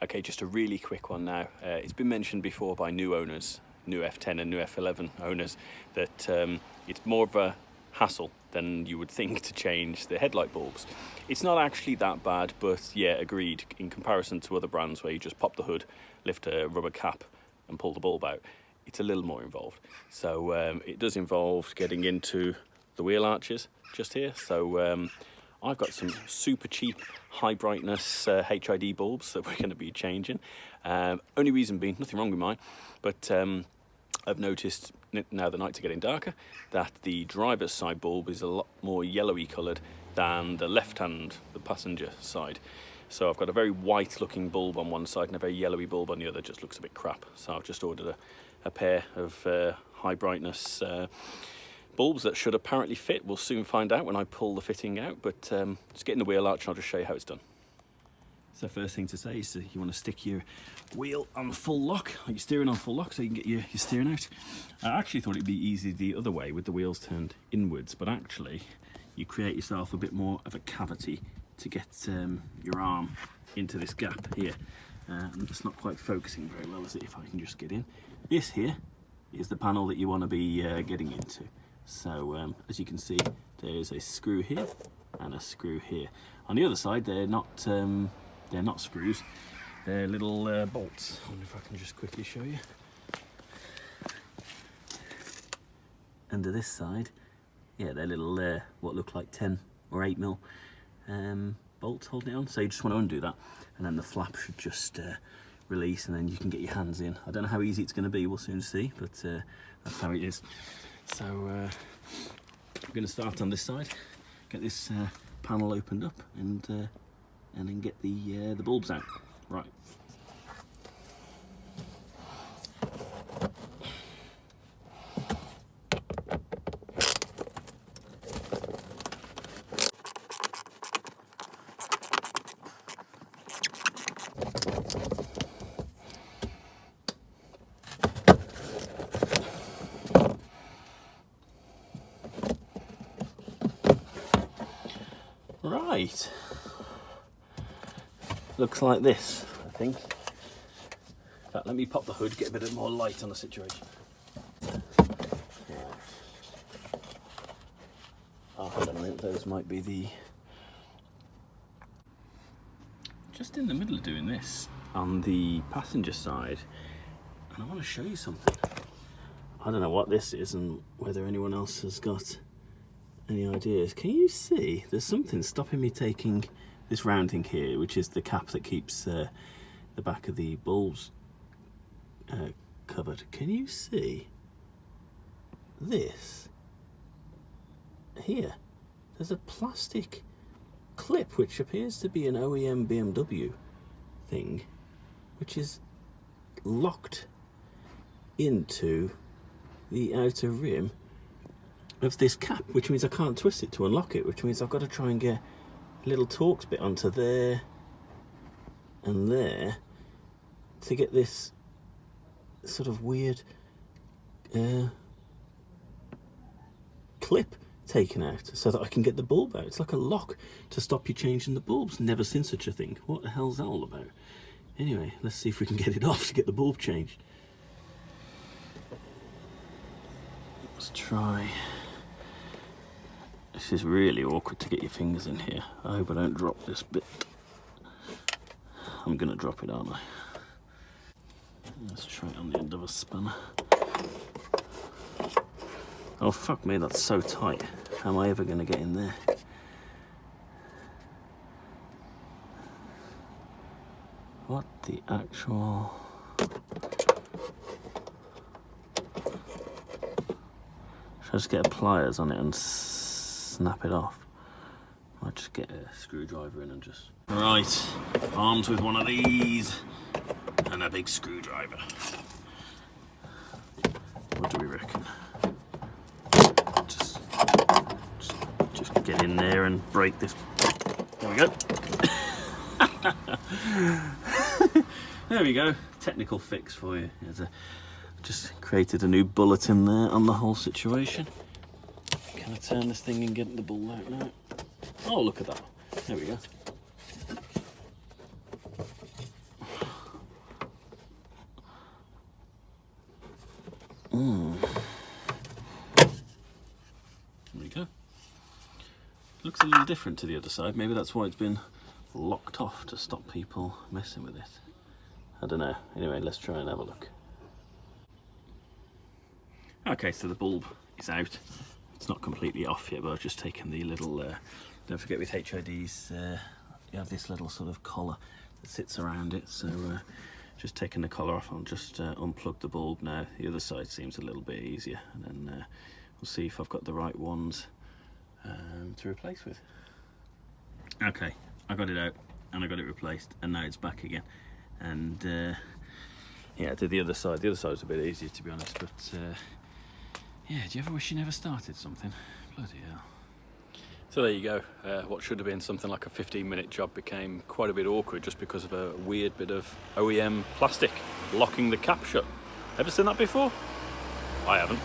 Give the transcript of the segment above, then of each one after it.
Okay, just a really quick one now. It's been mentioned before by new owners, new F10 and new F11 owners, that it's more of a hassle than you would think to change the headlight bulbs. It's not actually that bad, but yeah, agreed, in comparison to other brands where you just pop the hood, lift a rubber cap and pull the bulb out, it's a little more involved. So it does involve getting into the wheel arches just here. So I've got some super cheap high brightness HID bulbs that we're going to be changing. Only reason being, nothing wrong with mine, but I've noticed now the nights are getting darker that the driver's side bulb is a lot more yellowy coloured than the left hand, the passenger side. So I've got a very white looking bulb on one side and a very yellowy bulb on the other. Just looks a bit crap. So I've just ordered a pair of high brightness bulbs that should apparently fit. We'll soon find out when I pull the fitting out, but just get in the wheel arch and I'll just show you how it's done. So first thing to say is that you want to stick your wheel on full lock, like your steering on full lock, so you can get your steering out. I actually thought it'd be easy the other way with the wheels turned inwards, but actually you create yourself a bit more of a cavity to get your arm into this gap here. And it's not quite focusing very well, is it, if I can just get in. This here is the panel that you want to be getting into. So as you can see, there's a screw here and a screw here. On the other side, they're not screws, they're little bolts. I wonder if I can just quickly show you. Under this side, yeah, they're little what look like 10 or 8 mil bolts holding it on. So you just want to undo that, and then the flap should just release, and then you can get your hands in. I don't know how easy it's going to be, we'll soon see, but that's how it is. So I'm going to start on this side, get this panel opened up, and then get the bulbs out. Right. Right, looks like this, I think. In fact, let me pop the hood, get a bit more light on the situation. Oh, hold on a minute, those might be the... Just in the middle of doing this, on the passenger side, and I want to show you something. I don't know what this is and whether anyone else has got any ideas. Can you see there's something stopping me taking this round thing here, which is the cap that keeps the back of the bulbs covered? Can you see this here? There's a plastic clip which appears to be an OEM BMW thing, which is locked into the outer rim of this cap, which means I can't twist it to unlock it, which means I've got to try and get a little Torx bit onto there and there to get this sort of weird clip taken out so that I can get the bulb out. It's like a lock to stop you changing the bulbs. Never seen such a thing. What the hell's that all about? Anyway, let's see if we can get it off to get the bulb changed. Let's try. This is really awkward to get your fingers in here. I hope I don't drop this bit. I'm gonna drop it, aren't I? Let's try it on the end of a spanner. Oh fuck me, that's so tight. How am I ever gonna get in there? What the actual... Should I just get a pliers on it and snap it off? Might just get a screwdriver in and just... Right, armed with one of these and a big screwdriver. What do we reckon? Just get in there and break this. There we go. There we go. Technical fix for you. Just created a new bulletin there on the whole situation. Can I turn this thing and get the ball out now? Oh, look at that. There we go. There we go. Looks a little different to the other side. Maybe that's why it's been locked off, to stop people messing with it. I don't know. Anyway, let's try and have a look. Okay, so the bulb is out. It's not completely off yet, but I've just taken the little, don't forget with HIDs, you have this little sort of collar that sits around it, so just taking the collar off. I'll just unplug the bulb now. The other side seems a little bit easier, and then we'll see if I've got the right ones to replace with. Okay, I got it out and I got it replaced, and now it's back again. And yeah, I did the other side. The other side was a bit easier, to be honest, but yeah, do you ever wish you never started something? Bloody hell. So there you go. What should have been something like a 15-minute job became quite a bit awkward just because of a weird bit of OEM plastic locking the cap shut. Ever seen that before? I haven't.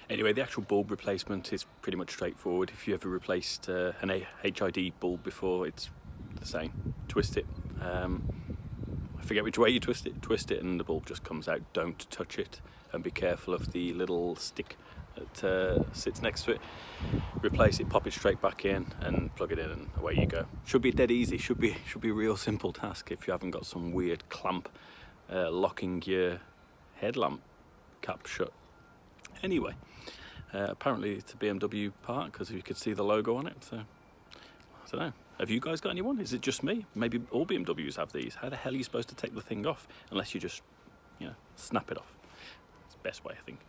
Anyway, the actual bulb replacement is pretty much straightforward. If you ever replaced an HID bulb before, it's the same. Twist it. I forget which way you twist it and the bulb just comes out. Don't touch it, and be careful of the little stick that sits next to it. Replace it, pop it straight back in and plug it in, and away you go. Should be dead easy, should be a real simple task if you haven't got some weird clamp locking your headlamp cap shut. Anyway, apparently it's a BMW part because you could see the logo on it, so I don't know. Have you guys got anyone? Is it just me? Maybe all BMWs have these. How the hell are you supposed to take the thing off unless you just, snap it off? It's the best way, I think.